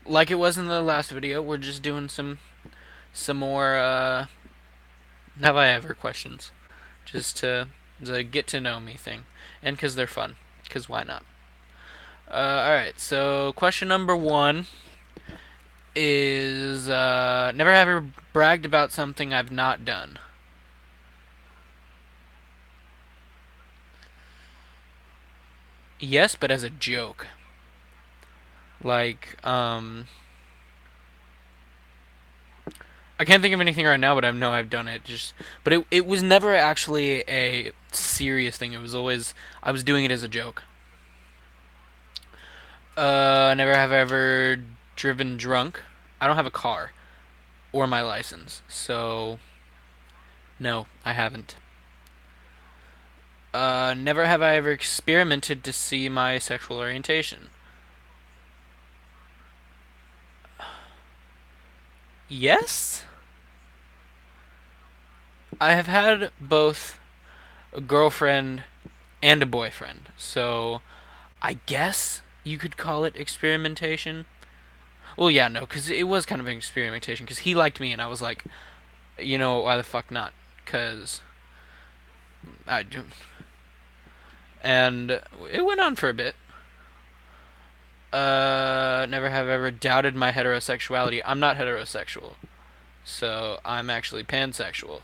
like it was in the last video, we're just doing some more have I ever questions, just to the get to know me thing, and because they're fun, because why not? All right, so question number one is never have ever bragged about something I've not done. Yes, but as a joke. Like, I can't think of anything right now, but I know I've done it. But it was never actually a serious thing. It was always I was doing it as a joke. Never have ever driven drunk. I don't have a car or my license, so no, I haven't. Never have I ever experimented to see my sexual orientation. Yes, I have had both a girlfriend and a boyfriend, so I guess you could call it experimentation. Well, yeah, no, because it was kind of an experimentation. Because he liked me, and I was like, why the fuck not? Because I do, and it went on for a bit. Never have ever doubted my heterosexuality. I'm not heterosexual, so I'm actually pansexual.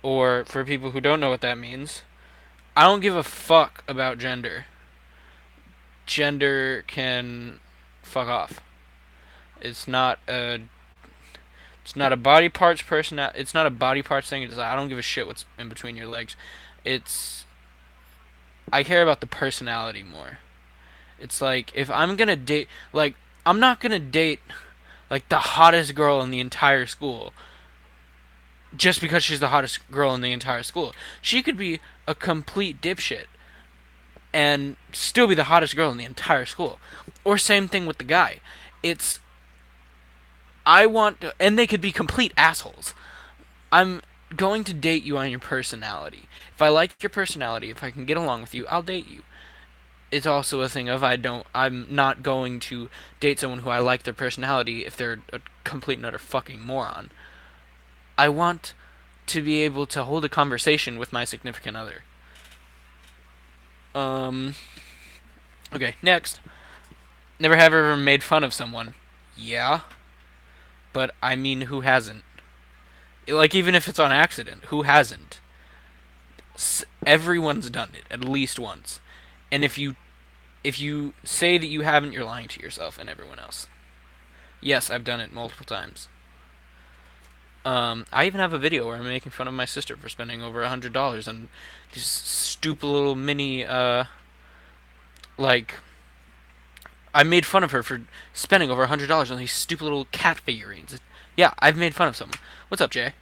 Or for people who don't know what that means, I don't give a fuck about gender. Gender can fuck off. It's not a It's not a body parts person. It's not a body parts thing. It's like, I don't give a shit what's in between your legs. It's I care about the personality more. It's like if I'm gonna date, like I'm not gonna date like the hottest girl in the entire school just because she's the hottest girl in the entire school. She could be a complete dipshit and still be the hottest girl in the entire school. Or same thing with the guy. It's I want to, and they could be complete assholes. I'm going to date you on your personality. If I like your personality, if I can get along with you, I'll date you. It's also a thing of I'm not going to date someone who I like their personality if they're a complete and utter fucking moron. I want to be able to hold a conversation with my significant other. Um okay, next. Never have ever made fun of someone. Yeah, but I mean who hasn't? Like even if it's on accident, who hasn't? Everyone's done it at least once. And if you say that you haven't, you're lying to yourself and everyone else. Yes, I've done it multiple times. I even have a video where I'm making fun of my sister for spending over $100 on these stupid little mini, like, I made fun of her for spending over $100 on these stupid little cat figurines. Yeah, I've made fun of someone. What's up, Jay?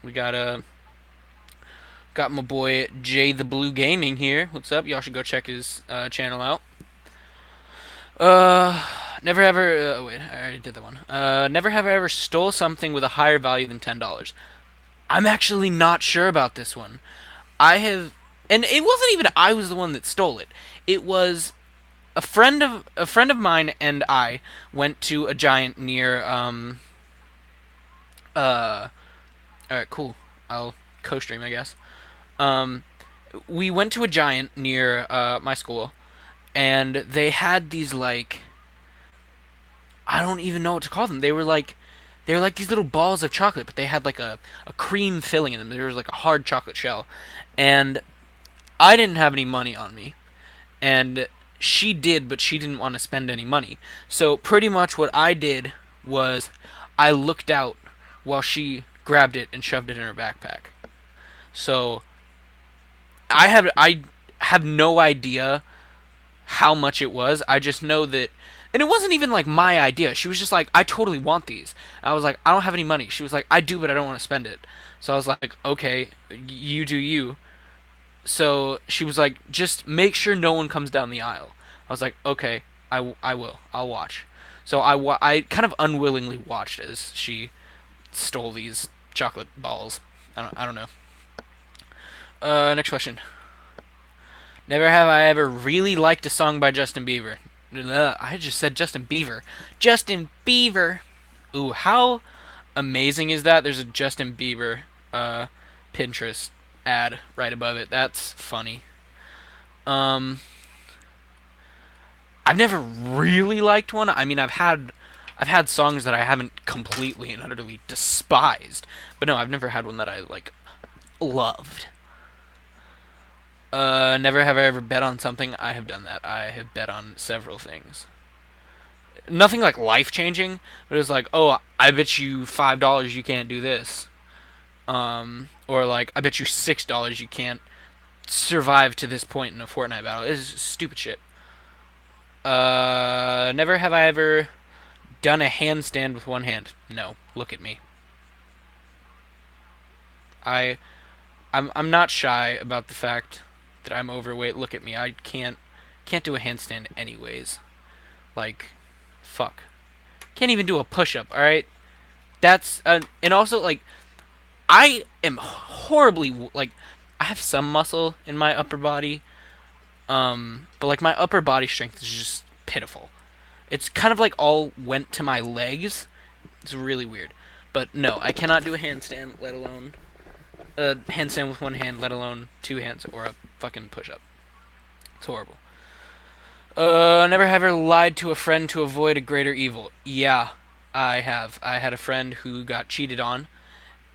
We got my boy Jay the Blue Gaming here. What's up? Y'all should go check his channel out. Uh, never ever. Wait, I already did that one. Never have I ever stole something with a higher value than $10. I'm actually not sure about this one. I have, and it wasn't even I was the one that stole it. It was a friend of mine and I went to a giant near. All right, cool. I'll co-stream, I guess. Um, we went to a giant near my school, and they had these like I don't even know what to call them. They were like these little balls of chocolate, but they had like a cream filling in them. There was like a hard chocolate shell. And I didn't have any money on me. And she did, but she didn't want to spend any money. So pretty much what I did was I looked out while she grabbed it and shoved it in her backpack. So I have no idea how much it was. I just know that, and it wasn't even like my idea. She was just like, I totally want these. I was like, I don't have any money. She was like, I do, but I don't want to spend it. So I was like, okay, you do you. So she was like, just make sure no one comes down the aisle. I was like, okay, I will. I'll watch. So I kind of unwillingly watched as she stole these chocolate balls. I don't know. Next question. Never have I ever really liked a song by Justin Bieber. I just said Justin Bieber. Justin Bieber. Ooh, how amazing is that? There's a Justin Bieber uh, Pinterest ad right above it. That's funny. Um, I've never really liked one. I mean, I've had songs that I haven't completely and utterly despised, but no, I've never had one that I like loved. Never have I ever bet on something. I have done that. I have bet on several things. Nothing like life changing, but it was like, oh, I bet you $5 you can't do this. Or like, I bet you $6 you can't survive to this point in a Fortnite battle. It's stupid shit. Never have I ever done a handstand with one hand. No, look at me. I I'm not shy about the fact that I'm overweight. Look at me. I can't do a handstand anyways. Like, fuck. Can't even do a push up. All right. That's and also like I am horribly like I have some muscle in my upper body, but like my upper body strength is just pitiful. It's kind of like all went to my legs. It's really weird. But no, I cannot do a handstand, let alone a handstand with one hand, let alone two hands or a fucking push up. It's horrible. Never have ever lied to a friend to avoid a greater evil. Yeah, I have. I had a friend who got cheated on,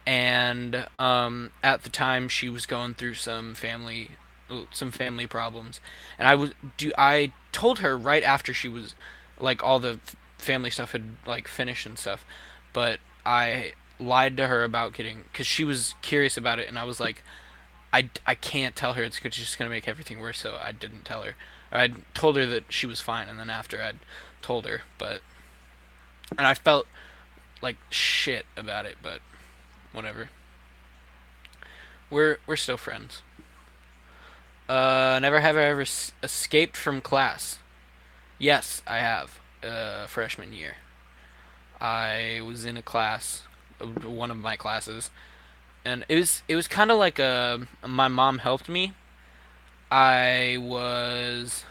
and at the time she was going through some family problems, and I told her right after she was like all the family stuff had like finished and stuff, but I lied to her about getting because she was curious about it, and I was like, I can't tell her it's just gonna make everything worse, so I didn't tell her. I told her that she was fine, and then after I'd told her, but and I felt like shit about it, but whatever. We're still friends. Never have I ever escaped from class. Yes, I have. Freshman year, I was in a class, one of my classes, and it was kind of like my mom helped me. I was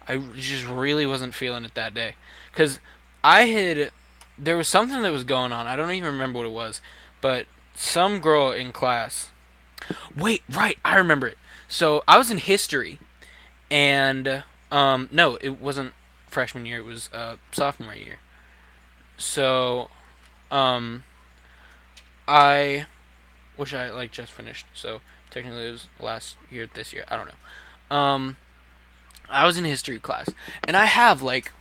I just really wasn't feeling it that day, cause I had there was something that was going on. I don't even remember what it was, but some girl in class. Wait, right, I remember it. So I was in history, and no, it wasn't freshman year. It was sophomore year. So um, I which I like just finished. So technically it was last year, this year. I don't know. I was in history class, and I have like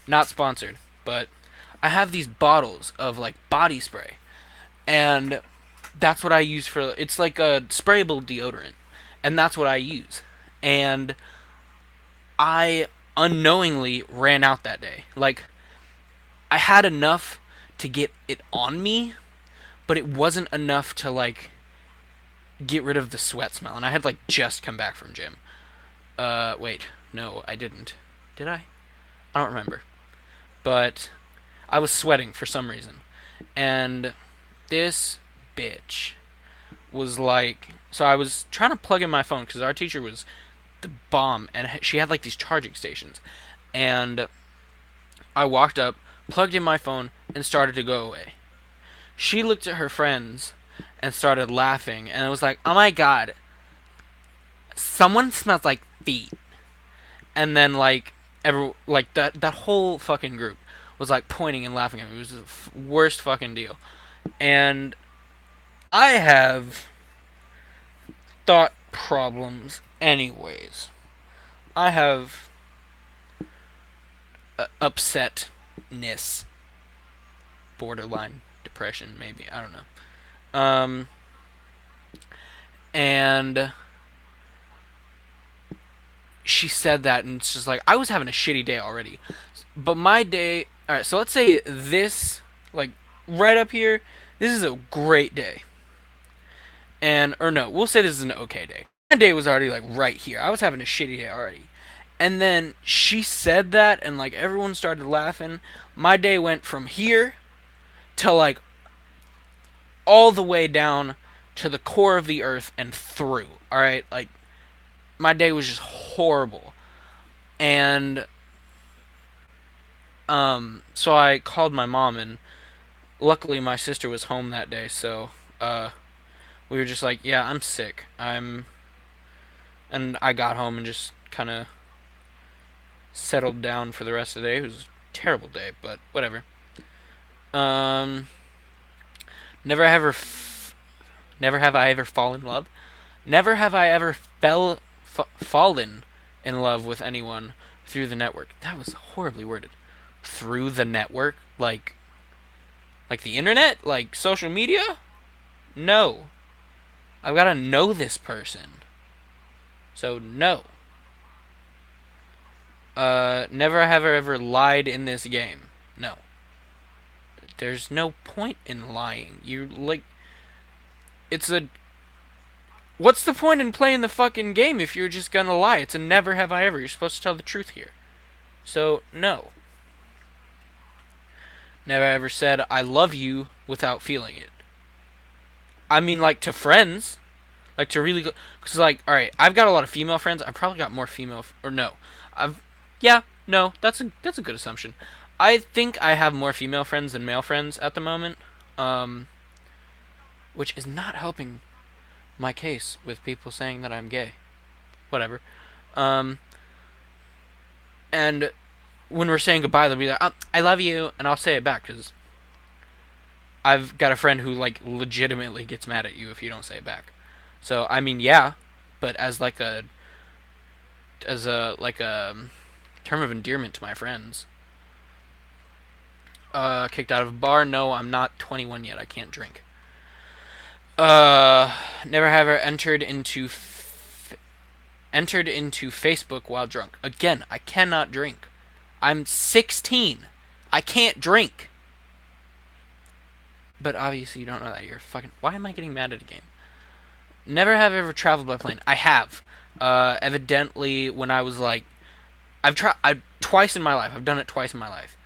not sponsored, but I have these bottles of like body spray, and that's what I use for. It's like a sprayable deodorant, and that's what I use. And I unknowingly ran out that day. Like I had enough to get it on me, but it wasn't enough to like get rid of the sweat smell. And I had like just come back from gym. Wait, no, I didn't. Did I? I don't remember. But I was sweating for some reason. And this bitch was like, so I was trying to plug in my phone because our teacher was the bomb, and she had like these charging stations. And I walked up, plugged in my phone, and started to go away. She looked at her friends and started laughing, and it was like, "Oh my god, someone smells like feet." And then like that whole fucking group was like pointing and laughing at me. It was the worst fucking deal. And I have thought problems anyways. I have upsetness, borderline depression, maybe. I don't know. And she said that, and it's just like I was having a shitty day already. But my day, all right. So let's say this, like right up here, this is a great day, and or no, we'll say this is an okay day. My day was already like right here. I was having a shitty day already, and then she said that, and like everyone started laughing. My day went from here to like all the way down to the core of the earth and through. All right, like my day was just horrible. And so I called my mom, and luckily my sister was home that day, so uh, we were just like, yeah, I'm sick. And I got home and just kind of settled down for the rest of the day. It was a terrible day, but whatever. Um, never ever, never have I ever fallen in love. Never have I ever fallen in love with anyone through the network. That was horribly worded. Through the network, like the internet, like social media. No, I've got to know this person. So no. Never have I ever lied in this game. No. There's no point in lying. You like it's a what's the point in playing the fucking game if you're just gonna lie? It's a never have I ever. You're supposed to tell the truth here. So, no. Never ever said I love you without feeling it. I mean like to friends, like to really cuz like all right, I've got a lot of female friends. I've probably got more female or no. I've yeah, no, that's a good assumption. I think I have more female friends than male friends at the moment. Um which is not helping my case with people saying that I'm gay. Whatever. Um, and when we're saying goodbye, they'll be like, oh, "I love you," and I'll say it back because I've got a friend who like legitimately gets mad at you if you don't say it back. So I mean, yeah, but as a term of endearment to my friends. Kicked out of a bar? No, I'm not 21 yet. I can't drink. Never have I entered into Facebook while drunk. Again, I cannot drink. I'm 16. I can't drink. But obviously you don't know that. You're fucking. Why am I getting mad at a game? Never have ever traveled by plane. I have. Evidently, when I was like, I've tried. I twice in my life. I've done it twice in my life.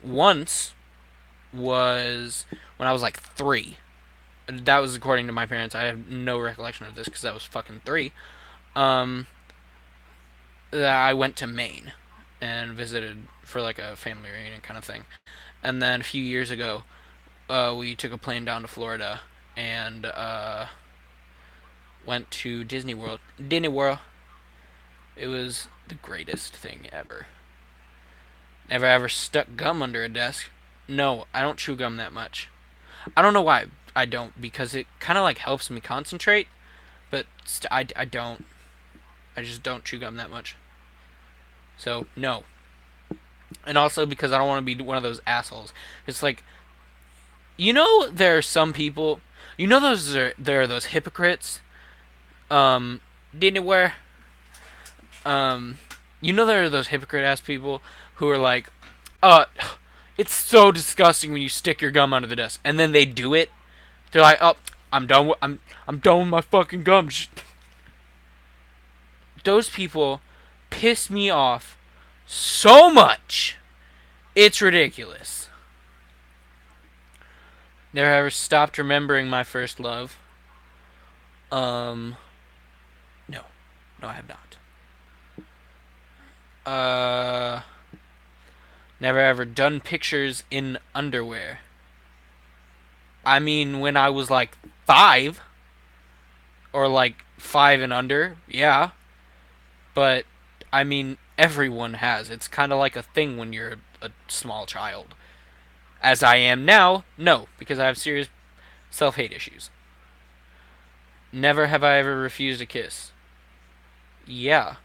Once was when I was like 3. That was according to my parents. I have no recollection of this because I was fucking 3. Um, I went to Maine and visited for like a family reunion kind of thing. And then a few years ago, we took a plane down to Florida and went to Disney World. Disney World. It was the greatest thing ever. Never ever stuck gum under a desk. No, I don't chew gum that much. I don't know why I don't because it kind of like helps me concentrate, but I don't. I just don't chew gum that much. So no. And also because I don't want to be one of those assholes. It's like there are some people. There are those hypocrites. Didn't wear. Um, there are those hypocrite ass people who are like, uh, it's so disgusting when you stick your gum under the desk, and then they do it. They're like, oh, I'm done with my fucking gum. Those people piss me off so much. It's ridiculous. Never ever stopped remembering my first love. Um, no, no, I have not. Uh, never ever done pictures in underwear. I mean, when I was like 5, or like 5 and under, yeah. But, I mean, everyone has. It's kind of like a thing when you're a small child. As I am now, no, because I have serious self-hate issues. Never have I ever refused a kiss. Yeah.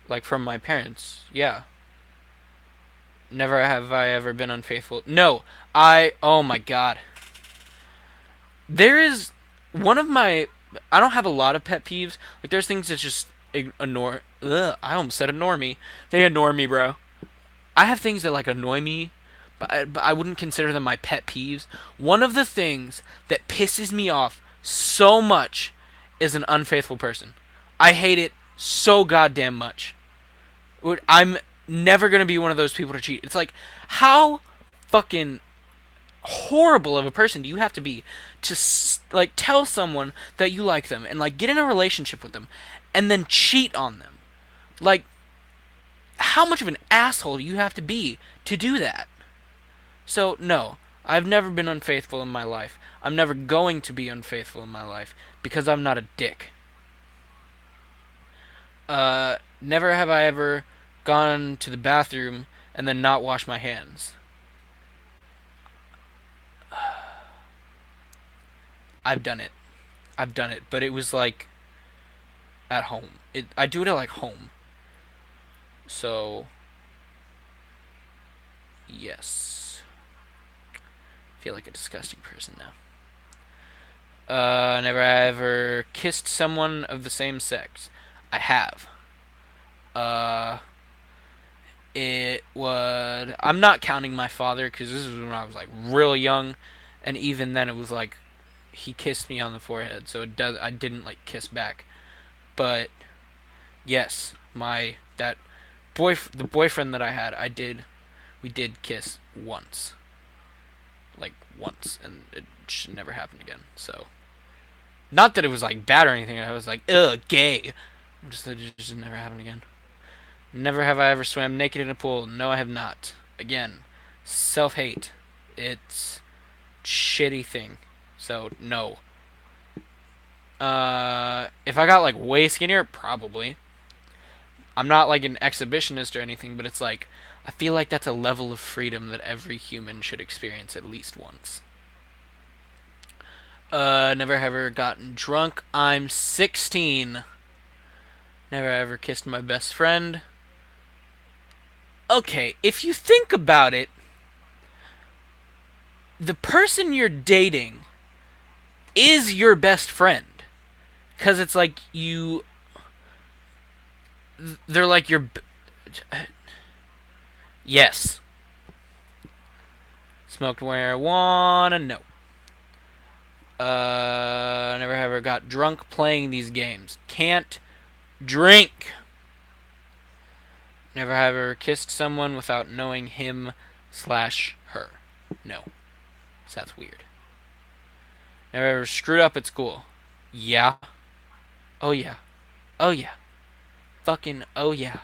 Like from my parents. Yeah. Never have I ever been unfaithful. No. Oh my god. There is one of my. I don't have a lot of pet peeves. Like, there's things that just ignore. Ugh, I almost said annoy me. They annoy me, bro. I have things that, like, annoy me, but I wouldn't consider them my pet peeves. One of the things that pisses me off so much is an unfaithful person. I hate it so goddamn much. I'm never gonna be one of those people to cheat. It's like, how fucking horrible of a person do you have to be to like tell someone that you like them and like get in a relationship with them and then cheat on them? Like, how much of an asshole do you have to be to do that? So, no, I've never been unfaithful in my life. I'm never going to be unfaithful in my life because I'm not a dick. Never have I ever gone to the bathroom and then not washed my hands. I've done it. I've done it, but it was like at home. I do it at like home. So, yes. I feel like a disgusting person now. Never ever kissed someone of the same sex. I have. Uh, it would. I'm not counting my father because this is when I was like real young, and even then it was like he kissed me on the forehead, so it does. I didn't like kiss back, but yes, the boyfriend that I had, we did kiss once, like once, and it should never happen again. So, not that it was like bad or anything. I was like, ugh, gay. Just that it just never happened again. Never have I ever swam naked in a pool. No, I have not. Again, self hate. It's a shitty thing. So no. If I got like way skinnier, probably. I'm not like an exhibitionist or anything, but it's like I feel like that's a level of freedom that every human should experience at least once. Never ever gotten drunk. I'm 16. Never ever kissed my best friend. Okay, if you think about it, the person you're dating is your best friend. Because it's like they're like your. Yes. Smoked marijuana? No. Never ever got drunk playing these games. Can't drink. Never ever kissed someone without knowing him slash her. No. So that's weird. Never ever screwed up at school. Yeah. Oh yeah. Oh yeah. Fucking oh yeah.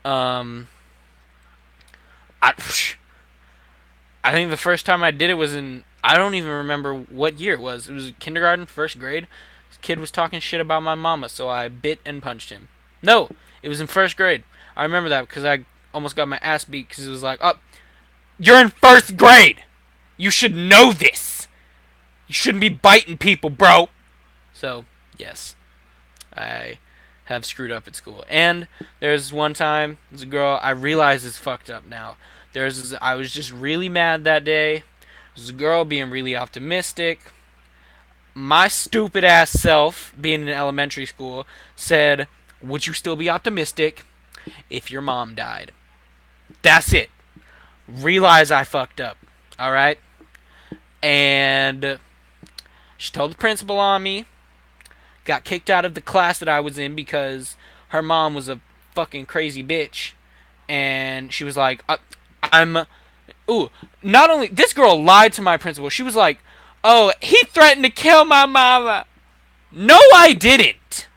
Um, I, I think the first time I did it was in, I don't even remember what year it was. It was kindergarten, first grade. This kid was talking shit about my mama, so I bit and punched him. No, it was in first grade. I remember that because I almost got my ass beat because it was like, oh, you're in first grade. You should know this. You shouldn't be biting people, bro. So, yes, I have screwed up at school. And there's one time, there's a girl, I realize is fucked up now. I was just really mad that day. There's a girl being really optimistic. My stupid ass self, being in elementary school, said, would you still be optimistic if your mom died? That's it. Realize I fucked up. Alright? And she told the principal on me. Got kicked out of the class that I was in because her mom was a fucking crazy bitch. And she was like, I'm. Ooh, not only. This girl lied to my principal. She was like, oh, he threatened to kill my mama. No, I didn't.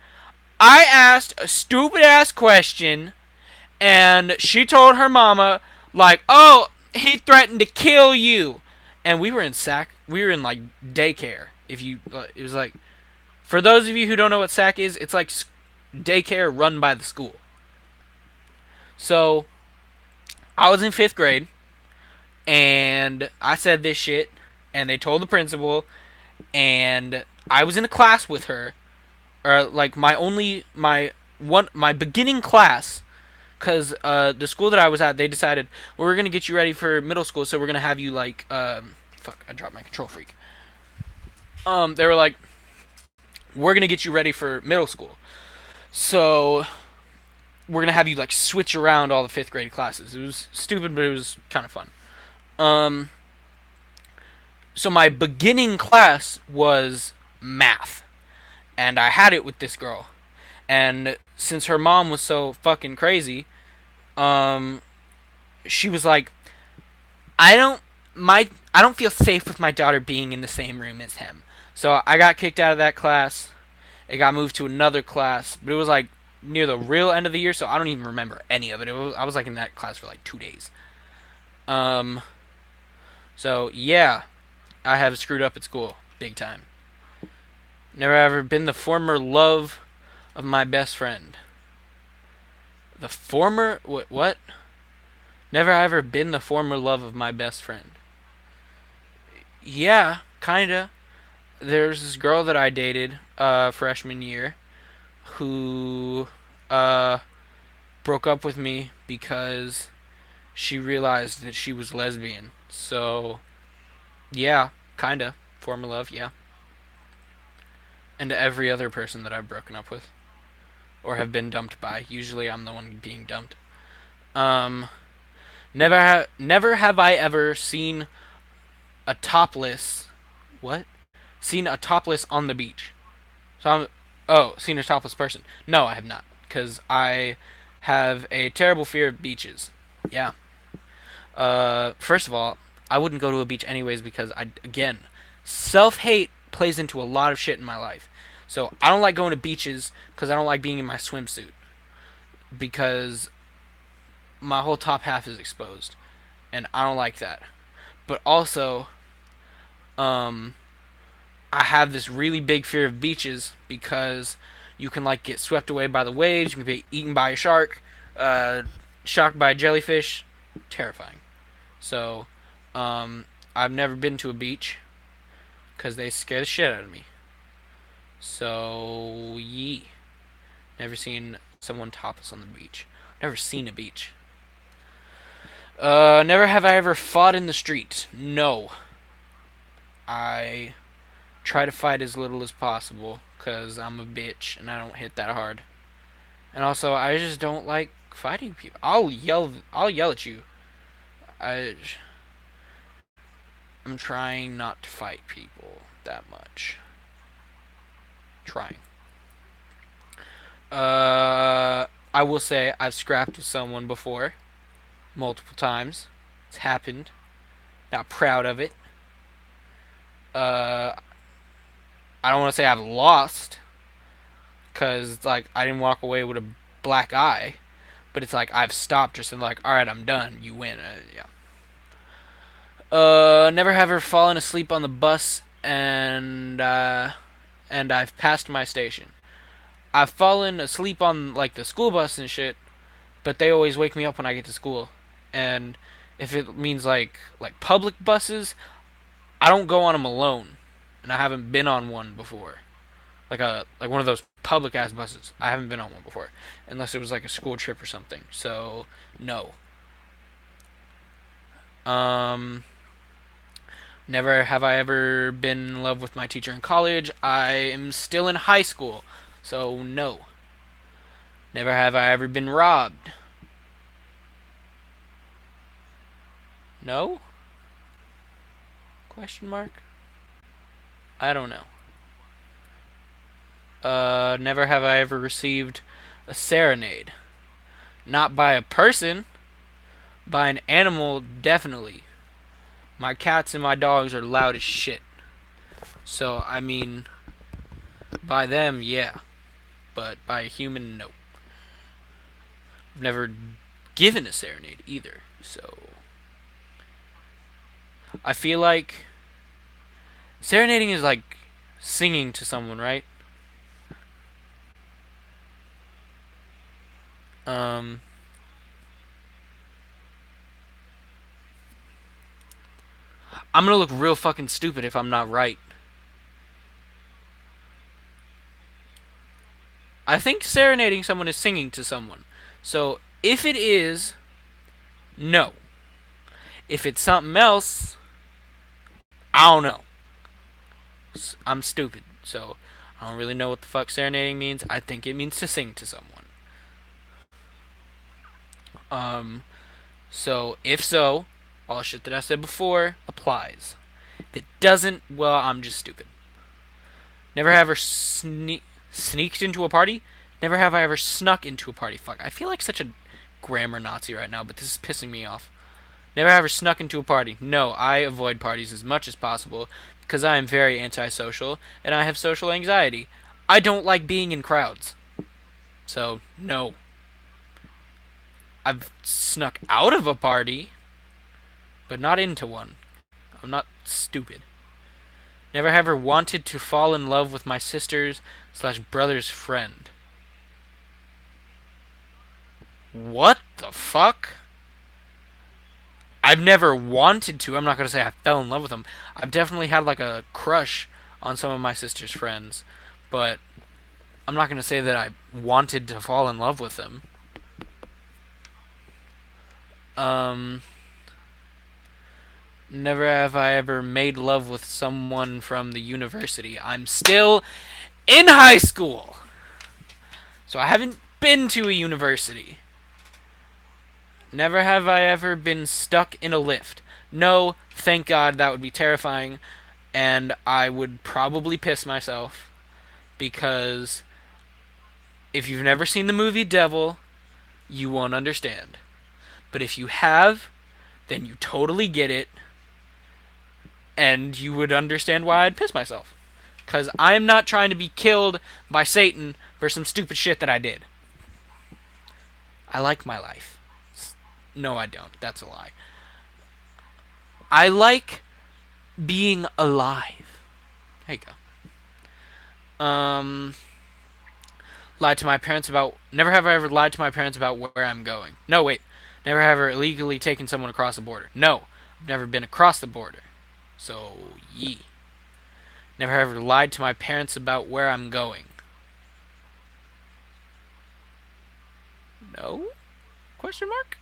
I asked a stupid ass question, and she told her mama, like, oh, he threatened to kill you. And we were in like daycare. It was like, for those of you who don't know what SAC is, it's like daycare run by the school. So, I was in 5th grade, and I said this shit, and they told the principal, and I was in a class with her, or like my beginning class, because the school that I was at, they decided, well, we're gonna get you ready for middle school, so we're gonna have you like, fuck, I dropped my control freak. They were like, we're gonna get you ready for middle school, so we're gonna have you like switch around all the 5th grade classes. It was stupid, but it was kind of fun. Um, so my beginning class was math, and I had it with this girl. And since her mom was so fucking crazy, um, she was like, I don't feel safe with my daughter being in the same room as him. So I got kicked out of that class. It got moved to another class, but it was like near the real end of the year, so I don't even remember any of it. I was like in that class for like 2 days. Um, so yeah, I have screwed up at school big time. Never ever been the former love of my best friend. The former what? Never ever been the former love of my best friend. Yeah, kinda. There's this girl that I dated freshman year who uh broke up with me because she realized that she was lesbian. So, yeah, kinda. Former love, yeah. And to every other person that I've broken up with or have been dumped by. Usually I'm the one being dumped. Um, never have I ever seen a topless what? Seen a topless on the beach. So I'm seen a topless person. No, I have not cuz I have a terrible fear of beaches. Yeah. First of all, I wouldn't go to a beach anyways because again, self-hate plays into a lot of shit in my life. So I don't like going to beaches because I don't like being in my swimsuit because my whole top half is exposed, and I don't like that. But also, um, I have this really big fear of beaches because you can like get swept away by the waves, you can be eaten by a shark, uh, shocked by a jellyfish, terrifying. So, um, I've never been to a beach because they scare the shit out of me. So, yee. Never seen someone topless on the beach. Never seen a beach. Never have I ever fought in the street. No. I try to fight as little as possible because I'm a bitch and I don't hit that hard. And also, I just don't like fighting people. I'll yell at you. I I'm trying not to fight people that much. Trying. I will say I've scrapped with someone before, multiple times. It's happened. Not proud of it. Uh, I don't want to say I've lost, cause like I didn't walk away with a black eye, but it's like I've stopped just and like, all right, I'm done. You win. Yeah. Never have ever fallen asleep on the bus and I've passed my station. I've fallen asleep on like the school bus and shit, but they always wake me up when I get to school. And if it means like public buses, I don't go on them alone, and I haven't been on one before. Like one of those public ass buses. I haven't been on one before, unless it was like a school trip or something. So no. Um, Never have I ever been in love with my teacher in college. I am still in high school, so no. Never have I ever been robbed. No? Question mark. I don't know. Never have I ever received a serenade. Not by a person, by an animal, definitely. My cats and my dogs are loud as shit. So, I mean, by them, yeah. But by a human, no. I've never given a serenade either. So, I feel like serenading is like singing to someone, right? Um, I'm gonna look real fucking stupid if I'm not right. I think serenading someone is singing to someone. So if it is, no. If it's something else, I don't know. I'm stupid. So I don't really know what the fuck serenading means. I think it means to sing to someone. Um, so if so, all the shit that I said before applies. If it doesn't, well, I'm just stupid. Never have ever sneaked into a party. Never have I ever snuck into a party. Fuck, I feel like such a grammar Nazi right now, but this is pissing me off. Never ever snuck into a party. No, I avoid parties as much as possible because I am very antisocial and I have social anxiety. I don't like being in crowds. So, no. I've snuck out of a party, but not into one. I'm not stupid. Never ever wanted to fall in love with my sister's slash brother's friend. What the fuck? I've never wanted to. I'm not gonna say I fell in love with them. I've definitely had like a crush on some of my sister's friends, but I'm not gonna say that I wanted to fall in love with them. Um, Never have I ever made love with someone from the university. I'm still in high school, so I haven't been to a university. Never have I ever been stuck in a lift. No, thank God, that would be terrifying, and I would probably piss myself because if you've never seen the movie Devil, you won't understand. But if you have, then you totally get it, and you would understand why I'd piss myself. Because I'm not trying to be killed by Satan for some stupid shit that I did. I like my life. No, I don't. That's a lie. I like being alive. There you go. Lied to my parents about. Never have I ever lied to my parents about where I'm going. No, wait. Never have I ever illegally taken someone across the border. No, I've never been across the border. So, yee. Never have I ever lied to my parents about where I'm going. No? Question mark?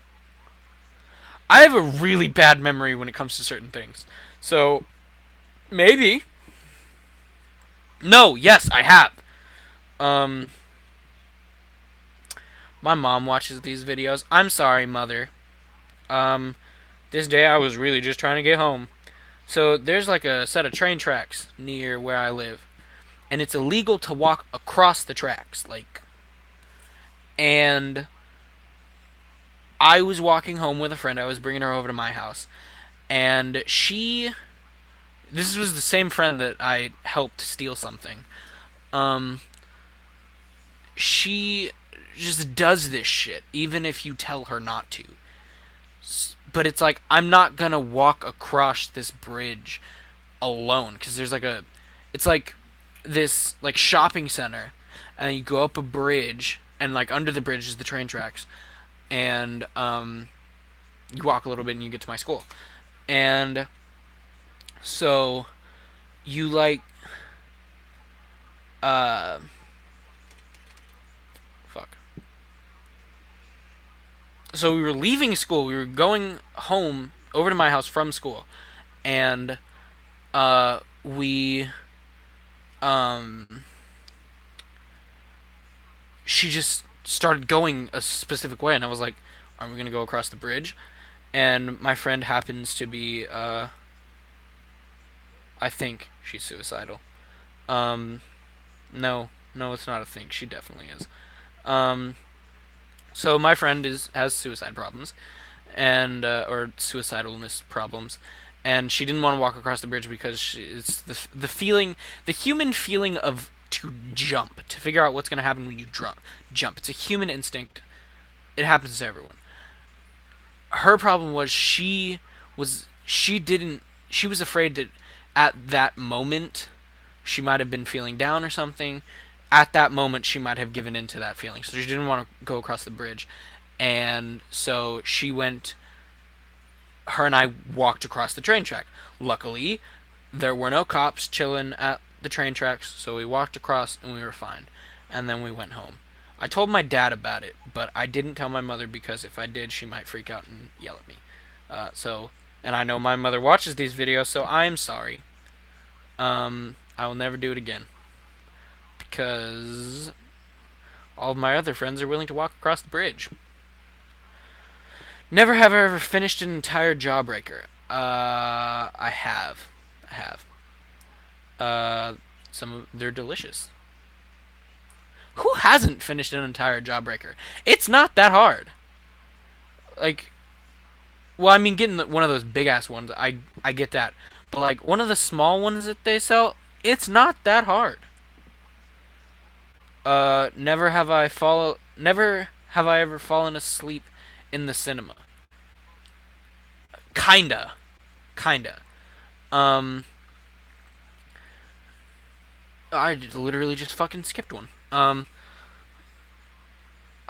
I have a really bad memory when it comes to certain things. So, maybe. No, yes, I have. Um, my mom watches these videos. I'm sorry, mother. Um, this day I was really just trying to get home. So there's like a set of train tracks near where I live, and it's illegal to walk across the tracks. And I was walking home with a friend. I was bringing her over to my house, and this was the same friend that I helped steal something. Um, she just does this shit, even if you tell her not to. But it's like I'm not gonna walk across this bridge alone because there's like it's like this like shopping center, and you go up a bridge, and like under the bridge is the train tracks, and you walk a little bit and you get to my school, and so you like uh fuck. So we were leaving school. We were going home over to my house from school, and we um she just started going a specific way, and I was like, "Aren't we gonna go across the bridge?" And my friend happens to be, I think she's suicidal. Um, no, no, it's not a thing. She definitely is. Um, so my friend has suicide problems, and or suicidalness problems, and she didn't want to walk across the bridge because it's the feeling, the human feeling of to jump, to figure out what's gonna happen when you jump. It's a human instinct. It happens to everyone. Her problem was she didn't she was afraid that at that moment she might have been feeling down or something. At that moment she might have given in to that feeling, so she didn't want to go across the bridge, and so she went her and I walked across the train track. Luckily there were no cops chilling at the train tracks, so we walked across and we were fine, and then we went home. I told my dad about it, but I didn't tell my mother because if I did, she might freak out and yell at me. And I know my mother watches these videos, so I'm sorry. I will never do it again because all of my other friends are willing to walk across the bridge. Never have I ever finished an entire Jawbreaker. I have. I have. Some of they're delicious. Who hasn't finished an entire Jawbreaker? It's not that hard. Like, well, I mean, getting one of those big ass ones, I get that. But like one of the small ones that they sell, it's not that hard. Never have I ever fallen asleep in the cinema. Kinda, kinda. Um, I literally just fucking skipped one. I'll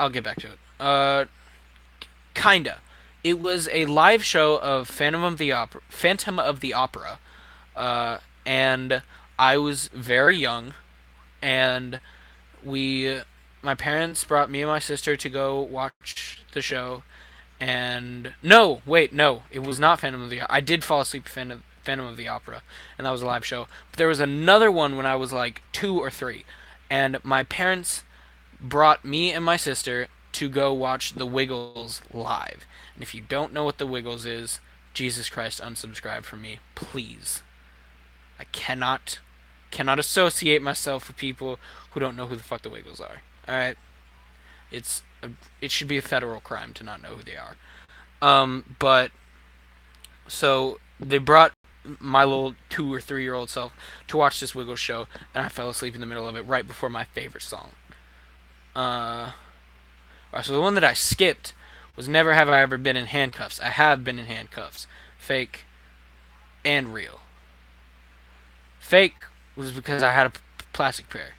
get back to it. Kinda. It was a live show of Phantom of the Opera, and I was very young, and we, my parents brought me and my sister to go watch the show. And no, wait, no, it was not Phantom of the. I did fall asleep to Phantom of the Opera, and that was a live show. But there was another one when I was like 2 or 3, and my parents brought me and my sister to go watch The Wiggles live. And if you don't know what The Wiggles is, Jesus Christ, unsubscribe from me, please. I cannot associate myself with people who don't know who the fuck The Wiggles are. All right, it's it should be a federal crime to not know who they are. But so they brought my little 2 or 3 year old self to watch this Wiggles show, and I fell asleep in the middle of it right before my favorite song. Uh, Alright, so the one that I skipped was Never Have I Ever Been in Handcuffs. I have been in handcuffs. Fake and real. Fake was because I had a plastic pair.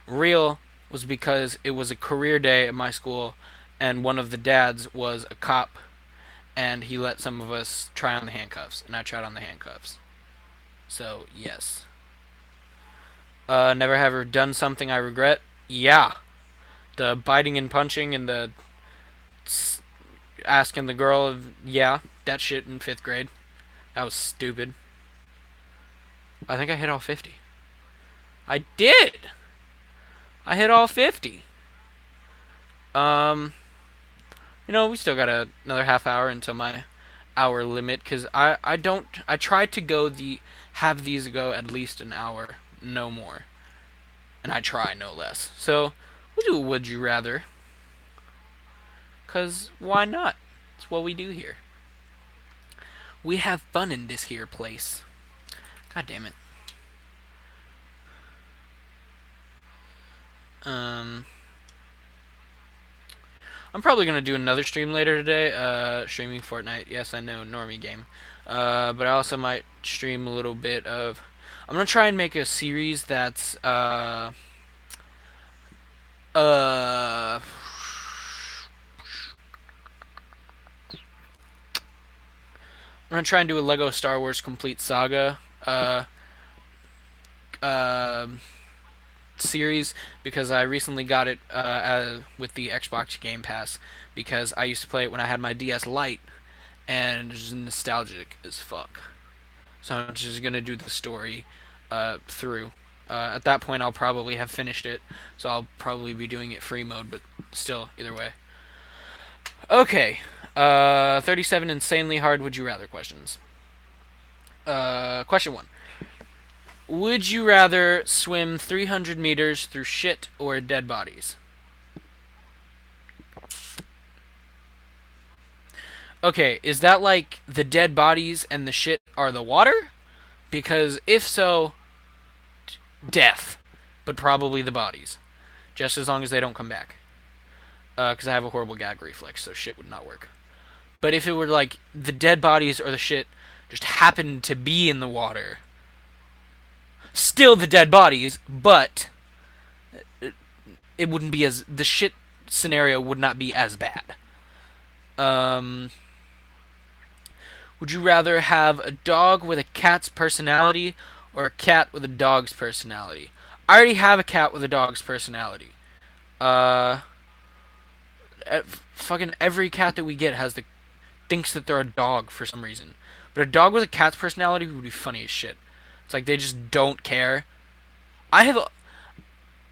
Real was because it was a career day at my school, and one of the dads was a cop, and he let some of us try on the handcuffs, and I tried on the handcuffs. So, yes. Never have ever done something I regret? Yeah. The biting and punching and the asking the girl, yeah, that shit in 5th grade. That was stupid. I think I hit all 50. I did! I hit all 50. Um, we still got another half hour until my hour limit, because I try to have these go at least an hour, no more. And I try no less. So, we'll do a Would You Rather. Because why not? It's what we do here. We have fun in this here place. God damn it. I'm probably gonna do another stream later today. Streaming Fortnite. Yes, I know, normie game. But I also might stream a little bit of. I'm gonna try and make a series that's uh I'm gonna try and do a Lego Star Wars Complete Saga uh, series, because I recently got it with the Xbox Game Pass, because I used to play it when I had my DS Lite, and it's nostalgic as fuck. So I'm just gonna do the story through. At that point, I'll probably have finished it, so I'll probably be doing it free mode, but still, either way. Okay, 37 insanely hard would you rather questions. Question 1. Would you rather swim 300 meters through shit or dead bodies? Okay, is that like the dead bodies and the shit are the water? Because if so, death, but probably the bodies, just as long as they don't come back. Because I have a horrible gag reflex, so shit would not work. But if it were like the dead bodies or the shit just happened to be in the water, still the dead bodies, but it wouldn't be as the shit scenario would not be as bad. Um, would you rather have a dog with a cat's personality or a cat with a dog's personality? I already have a cat with a dog's personality. Uh, Fucking every cat that we get thinks that they're a dog for some reason. But a dog with a cat's personality would be funny as shit. It's like they just don't care. I have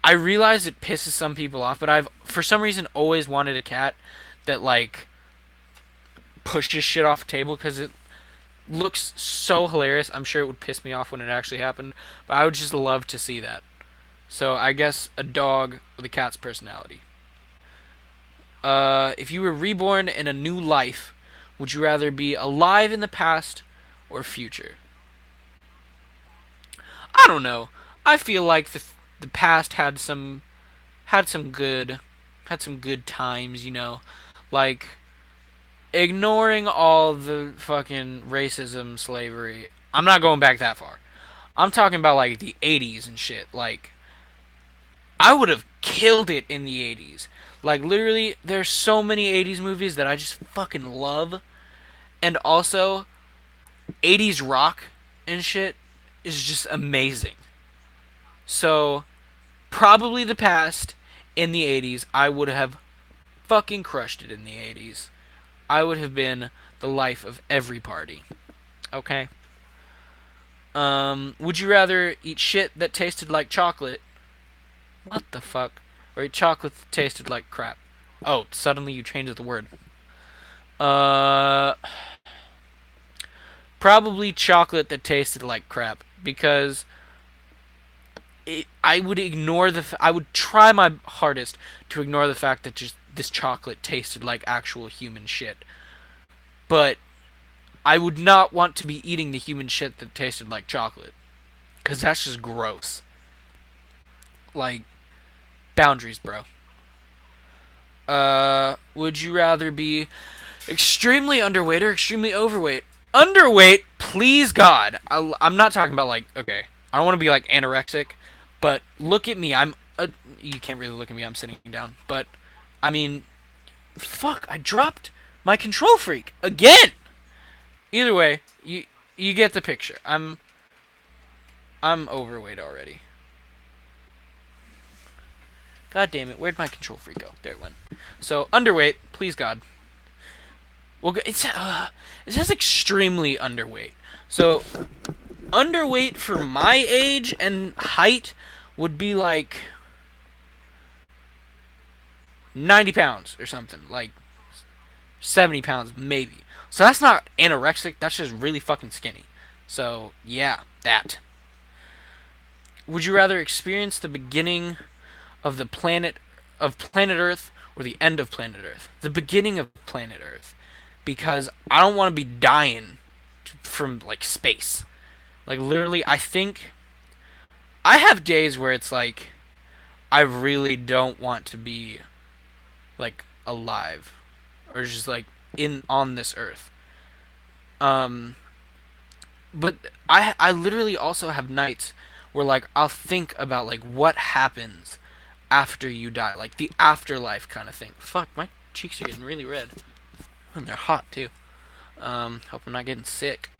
I realize it pisses some people off, but I've for some reason always wanted a cat that like pushes shit off the table, because it looks so hilarious. I'm sure it would piss me off when it actually happened, but I would just love to see that. So I guess a dog with a cat's personality. If you were reborn in a new life, would you rather be alive in the past or future? I don't know. I feel like the past had some good had some good times, you know. Like ignoring all the fucking racism, slavery. I'm not going back that far. I'm talking about like the 80s and shit. Like I would have killed it in the 80s. Like literally there's so many 80s movies that I just fucking love, and also 80s rock and shit is just amazing. So, probably the past in the 80s, I would have fucking crushed it in the 80s. I would have been the life of every party. Okay? Would you rather eat shit that tasted like chocolate? What the fuck? Or eat chocolate that tasted like crap? Oh, suddenly you changed the word. Uh, Probably chocolate that tasted like crap because I would ignore I would try my hardest to ignore the fact that just this chocolate tasted like actual human shit. But I would not want to be eating the human shit that tasted like chocolate, cuz that's just gross. Like boundaries, bro. Would you rather be extremely underweight or extremely overweight? Underweight, please God. I'm not talking about like okay. I don't want to be like anorexic, but look at me. You can't really look at me. I'm sitting down. But I mean, fuck. I dropped my control freak again. Either way, you get the picture. I'm overweight already. God damn it. Where'd my control freak go? There it went. So underweight, please God. Well, it says extremely underweight. So underweight for my age and height would be like 90 pounds or something. Like 70 pounds, maybe. So that's not anorexic, that's just really fucking skinny. So, yeah, that. Would you rather experience the beginning of planet Earth or the end of planet Earth? The beginning of planet Earth. Because I don't want to be dying from like space. Like literally I think I have days where it's like I really don't want to be like alive or just like in on this earth. Um but I literally also have nights where like I'll think about like what happens after you die, like the afterlife kind of thing. Fuck, my cheeks are getting really red. And they're hot too. Hope I'm not getting sick.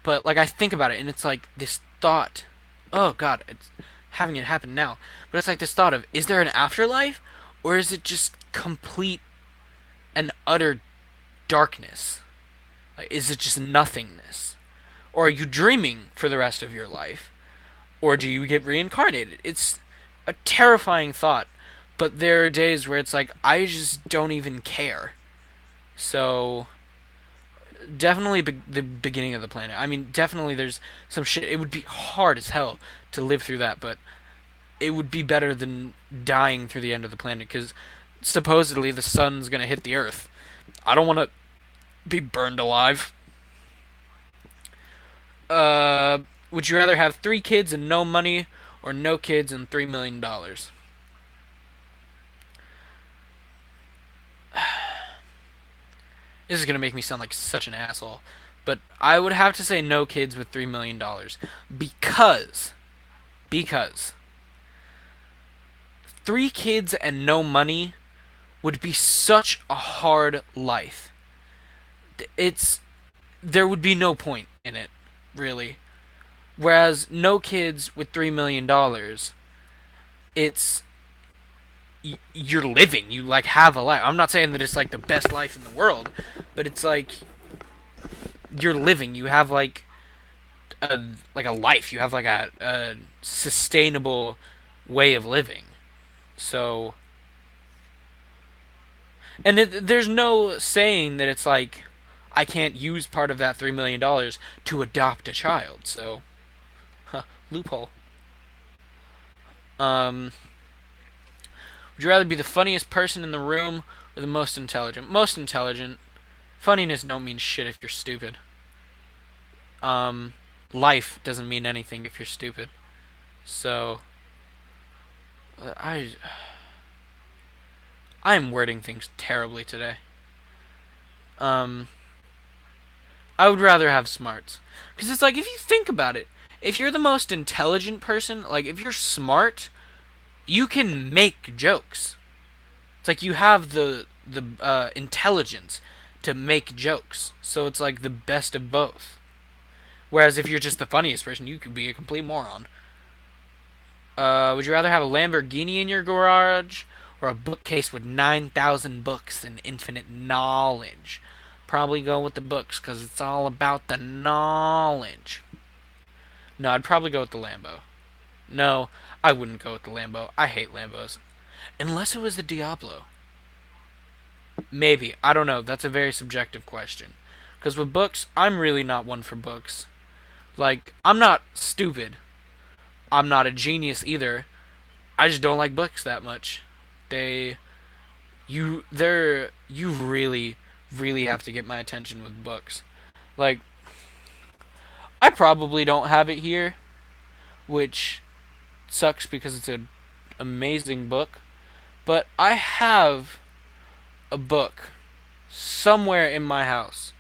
But like I think about it and it's like this thought. Oh god, it's having it happen now. But it's like this thought of is there an afterlife or is it just complete and utter darkness? Like is it just nothingness? Or are you dreaming for the rest of your life? Or do you get reincarnated? It's a terrifying thought, but there are days where it's like I just don't even care. So definitely the beginning of the planet. I mean, definitely there's some shit. It would be hard as hell to live through that, but it would be better than dying through the end of the planet because supposedly the sun's gonna hit the Earth. I don't want to be burned alive. Uh, would you rather have 3 kids and no money, or no kids and $3 million? This is gonna make me sound like such an asshole, but I would have to say no kids with $3 million because because 3 kids and no money would be such a hard life. It's there would be no point in it, really. Whereas no kids with $3 million, it's you're living. You like have a life. I'm not saying that it's like the best life in the world, but it's like you're living. You have like a life. You have like a sustainable way of living. So, and there's no saying that it's like I can't use part of that $3 million to adopt a child. So, huh, loophole. Um, would you rather be the funniest person in the room or the most intelligent? Most intelligent. Funniness don't mean shit if you're stupid. Um, Life doesn't mean anything if you're stupid. So, I I'm wording things terribly today. Um, I would rather have smarts. Because it's like, if you think about it, if you're the most intelligent person, like, if you're smart, you can make jokes. It's like you have the intelligence to make jokes. So it's like the best of both. Whereas if you're just the funniest person, you could be a complete moron. Would you rather have a Lamborghini in your garage or a bookcase with 9,000 books and infinite knowledge? Probably go with the books because it's all about the knowledge. No, I'd probably go with the Lambo. No, I wouldn't go with the Lambo. I hate Lambos. Unless it was the Diablo. Maybe. I don't know. That's a very subjective question. Because with books, I'm really not one for books. Like, I'm not stupid. I'm not a genius either. I just don't like books that much. They you really have to get my attention with books. Like, I probably don't have it here, which sucks because it's an amazing book, but I have a book somewhere in my house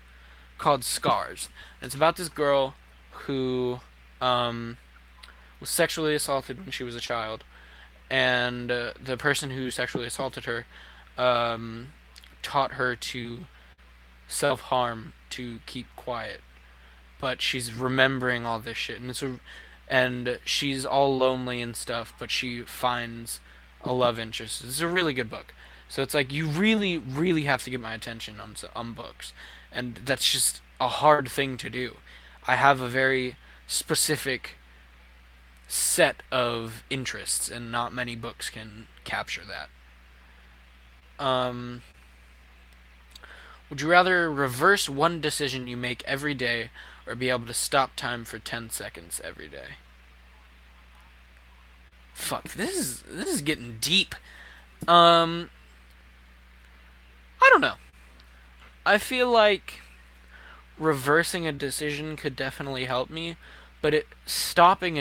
called Scars. And it's about this girl who um, was sexually assaulted when she was a child, and the person who sexually assaulted her um, taught her to self harm to keep quiet. But she's remembering all this shit, and and she's all lonely and stuff. But she finds a love interest. It's a really good book. So it's like you really have to get my attention on books, and that's just a hard thing to do. I have a very specific set of interests, and not many books can capture that. Um, would you rather reverse one decision you make every day, or be able to stop time for 10 seconds every day? Fuck, this is getting deep. Um, I don't know. I feel like reversing a decision could definitely help me, but stopping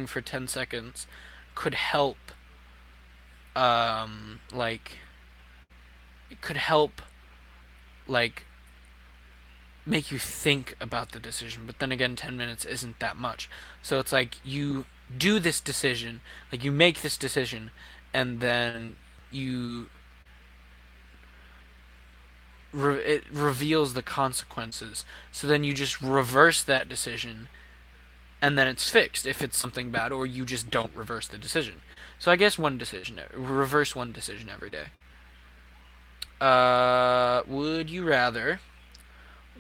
for 10 seconds could help like it could help like make you think about the decision, but then again 10 minutes isn't that much. So it's like you do this decision, like you make this decision, and then you it reveals the consequences. So then you just reverse that decision, and then it's fixed if it's something bad, or you just don't reverse the decision. So I guess reverse one decision every day. Would you rather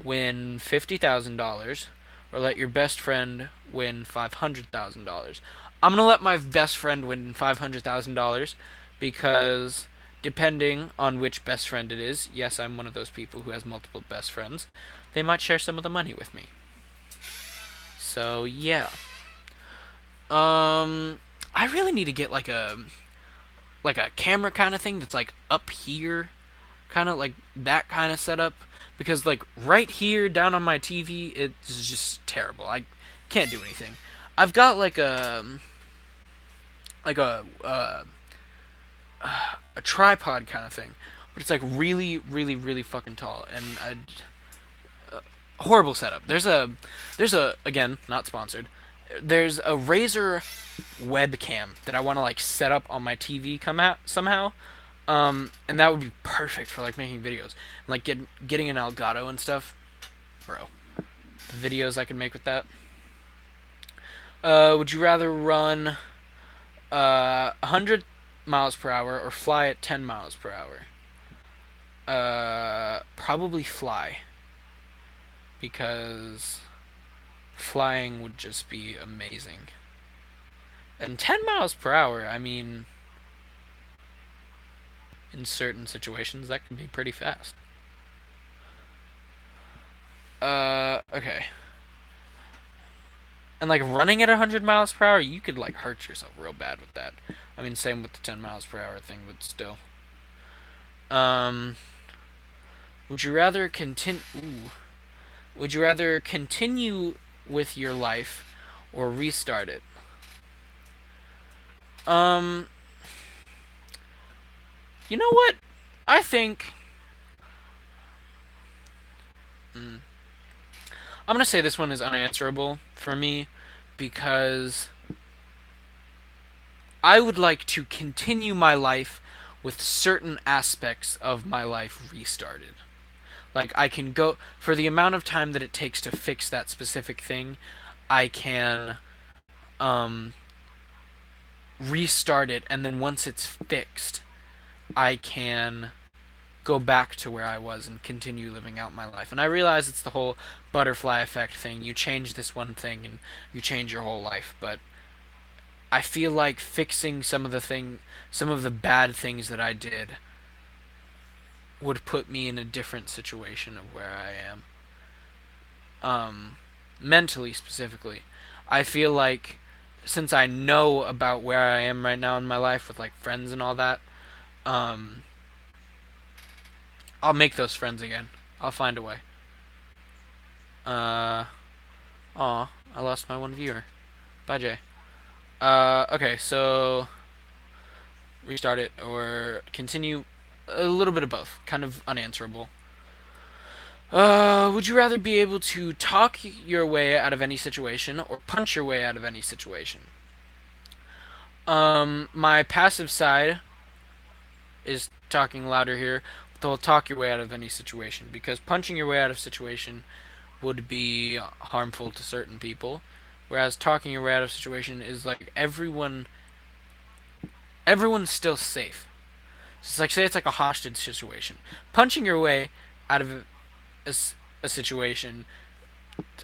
win $50,000 or let your best friend win $500,000? I'm gonna let my best friend win $500,000 because depending on which best friend it is, yes, I'm one of those people who has multiple best friends. They might share some of the money with me. So yeah. I really need to get like a camera kind of thing that's like up here, kind of like that kind of setup, because like right here down on my TV it's just terrible. I can't do anything. I've got like a tripod kind of thing, but it's like really fucking tall, and horrible setup. There's a again, not sponsored. There's a Razer webcam that I want to like set up on my TV come out somehow. And that would be perfect for like making videos, like getting an Elgato and stuff, bro. The videos I can make with that. Would you rather run 100 miles per hour or fly at 10 miles per hour? Probably fly, because flying would just be amazing. And 10 miles per hour, I mean, in certain situations, that can be pretty fast. Okay. And like running at 100 miles per hour, you could like hurt yourself real bad with that. I mean, same with the 10 miles per hour thing, but still. Um, would you rather continue? Would you rather continue with your life or restart it? Um, You know what? I think mm, I'm gonna say this one is unanswerable for me because I would like to continue my life with certain aspects of my life restarted. Like I can go for the amount of time that it takes to fix that specific thing, I can um restart it, and then once it's fixed, I can go back to where I was and continue living out my life. And I realize it's the whole butterfly effect thing. You change this one thing and you change your whole life, but I feel like fixing some of the bad things that I did would put me in a different situation of where I am. Um, Mentally specifically, I feel like since I know about where I am right now in my life with like friends and all that, um, I'll make those friends again. I'll find a way. Uh, aw, I lost my one viewer. Bye, Jay. Okay, so restart it or continue. A little bit of both. Kind of unanswerable. Would you rather be able to talk your way out of any situation or punch your way out of any situation? My passive side is talking louder here. They'll talk your way out of any situation because punching your way out of situation would be harmful to certain people, whereas talking your way out of situation is like everyone's still safe. So it's like say it's like a hostage situation. Punching your way out of a, a situation,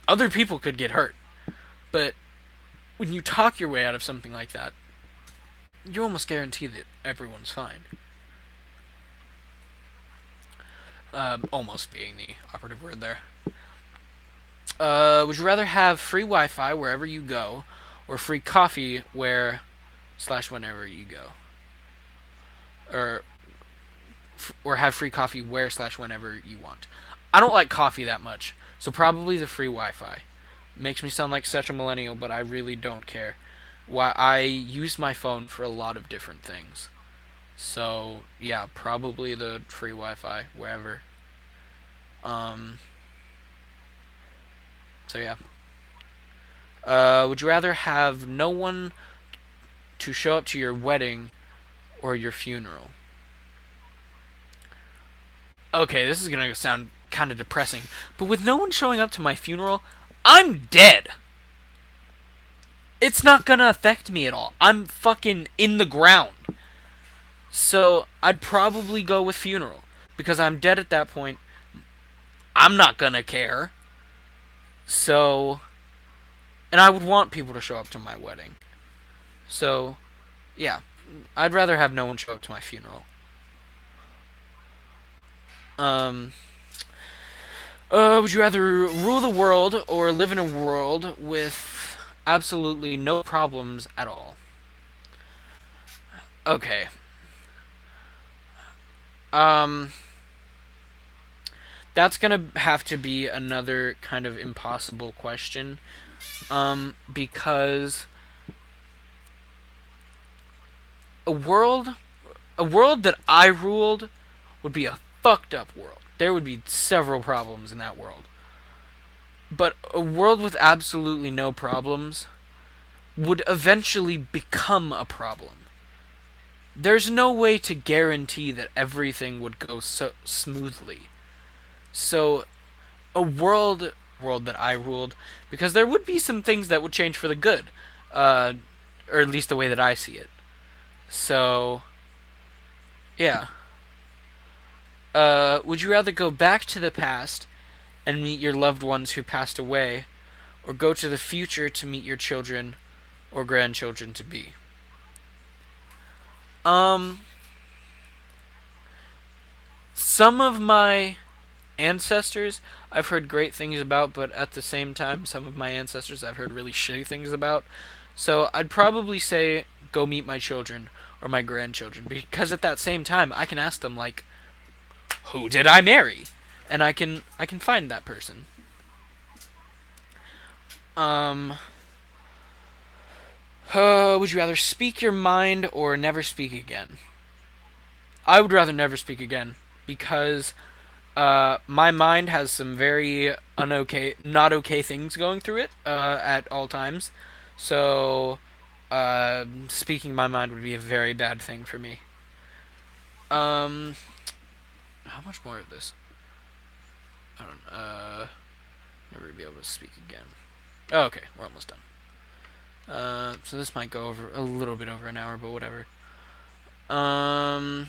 other people could get hurt, but when you talk your way out of something like that, you almost guarantee that everyone's fine. Almost being the operative word there. Would you rather have free Wi-Fi wherever you go, or free coffee where slash whenever you go, or have free coffee where slash whenever you want? I don't like coffee that much, so probably the free Wi-Fi. Makes me sound like such a millennial, but I really don't care. Why I use my phone for a lot of different things. So yeah, probably the free Wi-Fi wherever. Um, so yeah. Would you rather have no one to show up to your wedding or your funeral? Okay, this is gonna sound kind of depressing, but with no one showing up to my funeral, I'm dead. It's not gonna affect me at all. I'm fucking in the ground. So I'd probably go with funeral because I'm dead at that point. I'm not gonna care. So, and I would want people to show up to my wedding. So, yeah, I'd rather have no one show up to my funeral. Um, would you rather rule the world or live in a world with absolutely no problems at all? Okay. Um, that's gonna have to be another kind of impossible question. Because a world, a world that I ruled would be a fucked up world. There would be several problems in that world. But a world with absolutely no problems would eventually become a problem. There's no way to guarantee that everything would go so smoothly. So a world that I ruled, because there would be some things that would change for the good, uh, or at least the way that I see it. So yeah. Would you rather go back to the past and meet your loved ones who passed away, or go to the future to meet your children or grandchildren to be? Um, some of my ancestors I've heard great things about, but at the same time, some of my ancestors I've heard really shitty things about. So I'd probably say go meet my children or my grandchildren because at that same time I can ask them like, who did I marry? And I can find that person. Um, would you rather speak your mind or never speak again? I would rather never speak again because my mind has some very not okay things going through it at all times. So, speaking my mind would be a very bad thing for me. Um, how much more of this? I don't. Never be able to speak again. Oh, okay, we're almost done. So this might go over a little bit over an hour, but whatever. Um,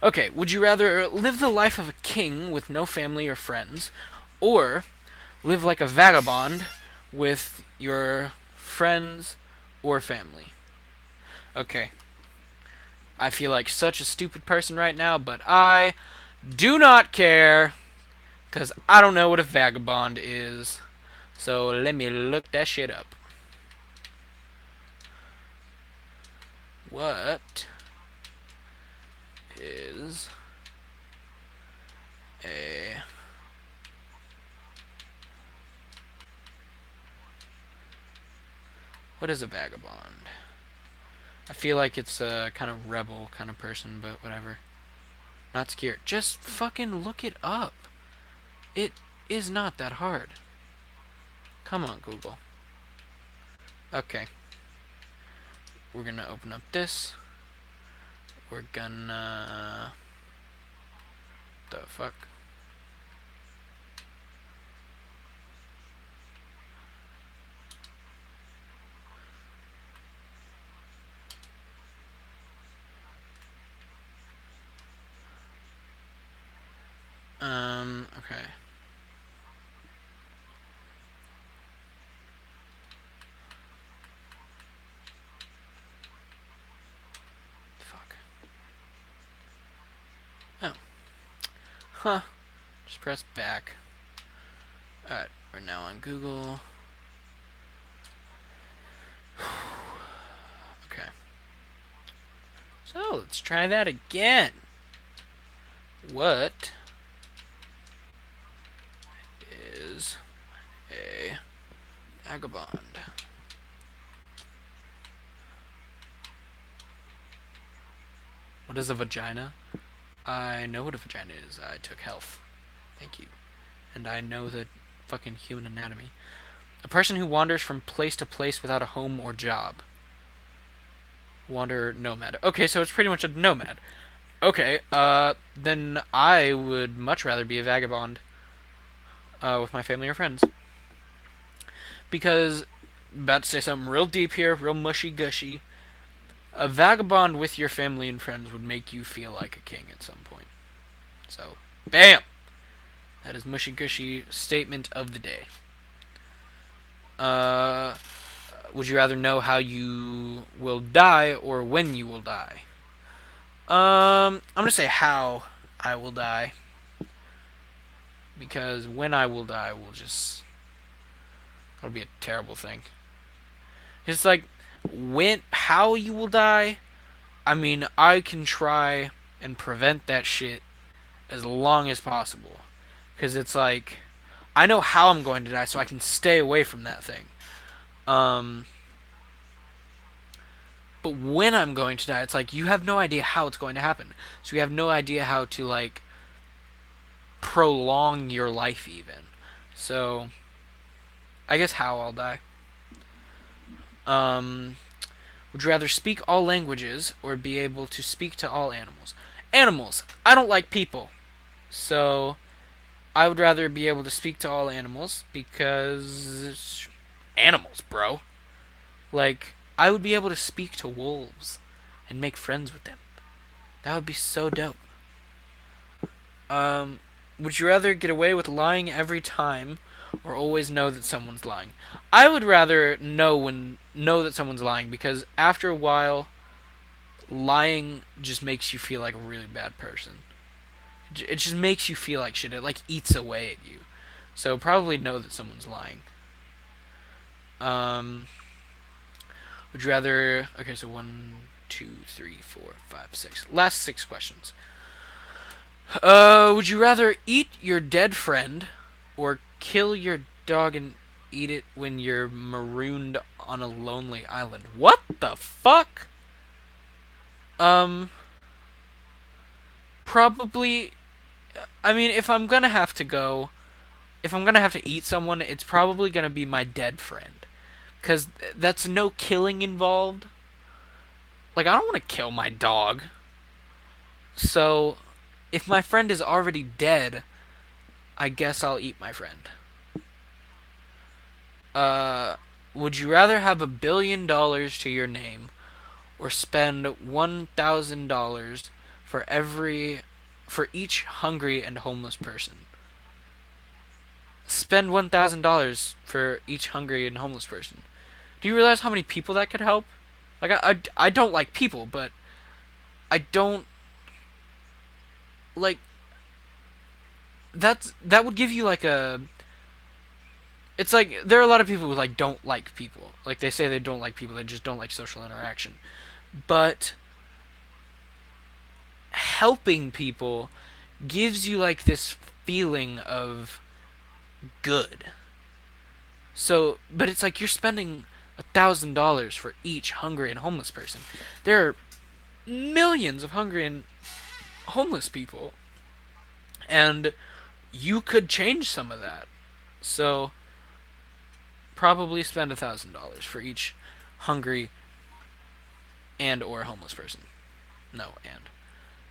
okay. Would you rather live the life of a king with no family or friends, or live like a vagabond with your friends or family? Okay. I feel like such a stupid person right now, but I do not care because I don't know what a vagabond is. So let me look that shit up. What is a what is a vagabond? I feel like it's a kind of rebel kind of person, but whatever. Not scared. Just fucking look it up. It is not that hard. Come on, Google. Okay. We're gonna open up this. We're gonna... The fuck? Okay. Fuck. Oh. Huh. Just press back. Alright, we're now on Google. Okay. So, let's try that again. What is a vagabond? What is a vagina? I know what a vagina is. I took health. Thank you. And I know the fucking human anatomy. A person who wanders from place to place without a home or job. Wanderer nomad. Okay, so it's pretty much a nomad. Okay, then I would much rather be a vagabond with my family or friends. Because, about to say something real deep here, real mushy gushy. A vagabond with your family and friends would make you feel like a king at some point. So, bam! That is mushy gushy statement of the day. Uh, would you rather know how you will die or when you will die? I'm gonna say how I will die because when I will die will just it'll be a terrible thing. It's like when how you will die. I mean, I can try and prevent that shit as long as possible because it's like I know how I'm going to die, so I can stay away from that thing. Um, but when I'm going to die, it's like you have no idea how it's going to happen, so you have no idea how to like prolong your life even. So I guess how I'll die. Um, would you rather speak all languages or be able to speak to all animals? Animals. I don't like people. So I would rather be able to speak to all animals because animals, bro. Like I would be able to speak to wolves and make friends with them. That would be so dope. Um, would you rather get away with lying every time or always know that someone's lying? I would rather know that someone's lying because after a while lying just makes you feel like a really bad person. It just makes you feel like shit. It like eats away at you. So probably know that someone's lying. Um, would you rather? Okay, so 1, 2, 3, 4, 5, 6. Last 6 questions. Would you rather eat your dead friend or kill your dog and eat it when you're marooned on a lonely island? What the fuck? Um, Probably, I mean, if I'm gonna have to eat someone, it's probably gonna be my dead friend. Because that's no killing involved. Like, I don't want to kill my dog. So, if my friend is already dead, I guess I'll eat my friend. Uh, would you rather have $1 billion to your name or spend $1,000 for for each hungry and homeless person? Spend $1,000 for each hungry and homeless person. Do you realize how many people that could help? Like I don't like people, but I don't like that would give you like a it's like there are a lot of people who like don't like people. Like they say they don't like people, they just don't like social interaction. But helping people gives you like this feeling of good. So, but it's like you're spending $1,000 for each hungry and homeless person. There are millions of hungry and homeless people, and you could change some of that. So, probably spend $1,000 for each hungry and or homeless person. No, and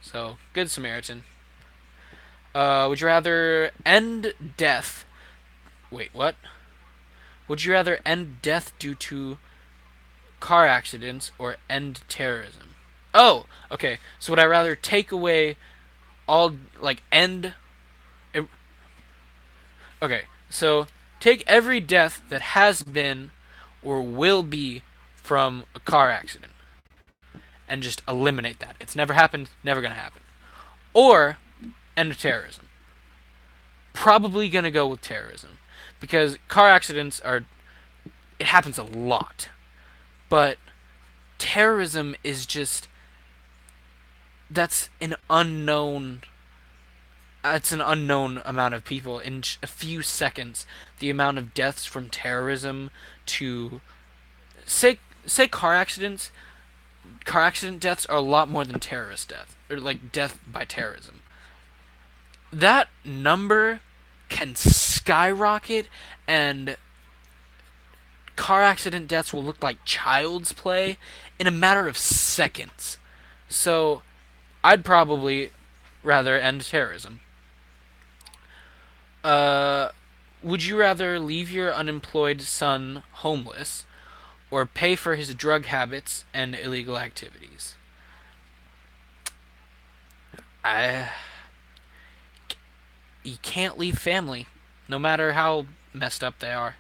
so Good Samaritan. Would you rather end death? Wait, what? Would you rather end death due to car accidents or end terrorism? Oh, okay. So would I rather take away all like end? Okay, so take every death that has been or will be from a car accident and just eliminate that. It's never happened, never gonna happen. Or end terrorism. Probably gonna go with terrorism because car accidents are it happens a lot, but terrorism is just that's an unknown it's an unknown amount of people in a few seconds. The amount of deaths from terrorism to say car accident deaths are a lot more than terrorist death or like death by terrorism. That number can skyrocket, and car accident deaths will look like child's play in a matter of seconds. So I'd probably rather end terrorism. Uh, would you rather leave your unemployed son homeless or pay for his drug habits and illegal activities? I You can't leave family, no matter how messed up they are.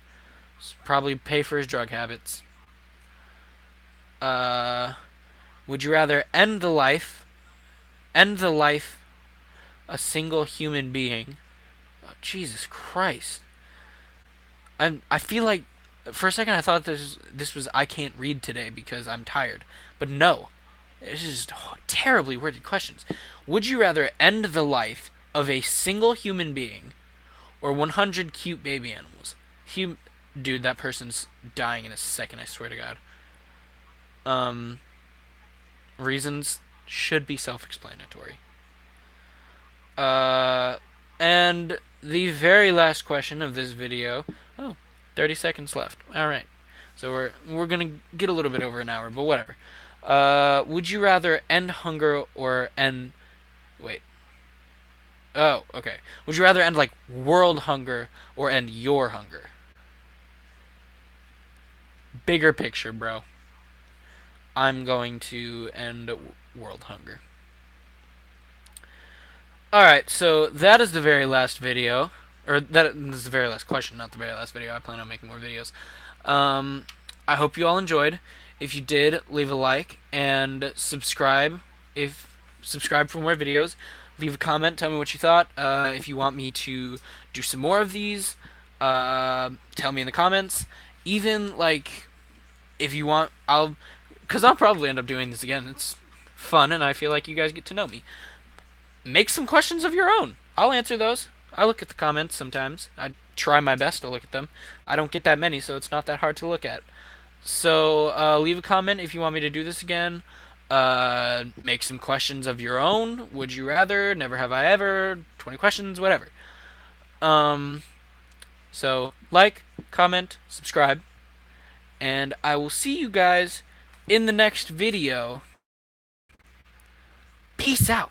Probably pay for his drug habits. Uh, would you rather end the life a single human being? Oh, Jesus Christ! I feel like for a second I thought this was I can't read today because I'm tired, but no, this is terribly worded questions. Would you rather end the life of a single human being or 100 cute baby animals? Dude, that person's dying in a second. I swear to God. Um, reasons should be self-explanatory. Uh, and the very last question of this video. Oh, 30 seconds left. All right. So we're gonna get a little bit over an hour, but whatever. Would you rather end hunger or end? Wait. Oh, okay. Would you rather end like world hunger or end your hunger? Bigger picture, bro. I'm going to end world hunger. Alright, so that is the very last video. Or that is the very last question, not the very last video. I plan on making more videos. I hope you all enjoyed. If you did, leave a like and subscribe. If subscribe for more videos. Leave a comment. Tell me what you thought. If you want me to do some more of these, tell me in the comments. Even like if you want, because I'll probably end up doing this again. It's fun, and I feel like you guys get to know me. Make some questions of your own. I'll answer those. I look at the comments sometimes. I try my best to look at them. I don't get that many, so it's not that hard to look at. So leave a comment if you want me to do this again. Make some questions of your own. Would you rather? Never have I ever. 20 questions, whatever. Um, so like, comment, subscribe, and I will see you guys in the next video. Peace out.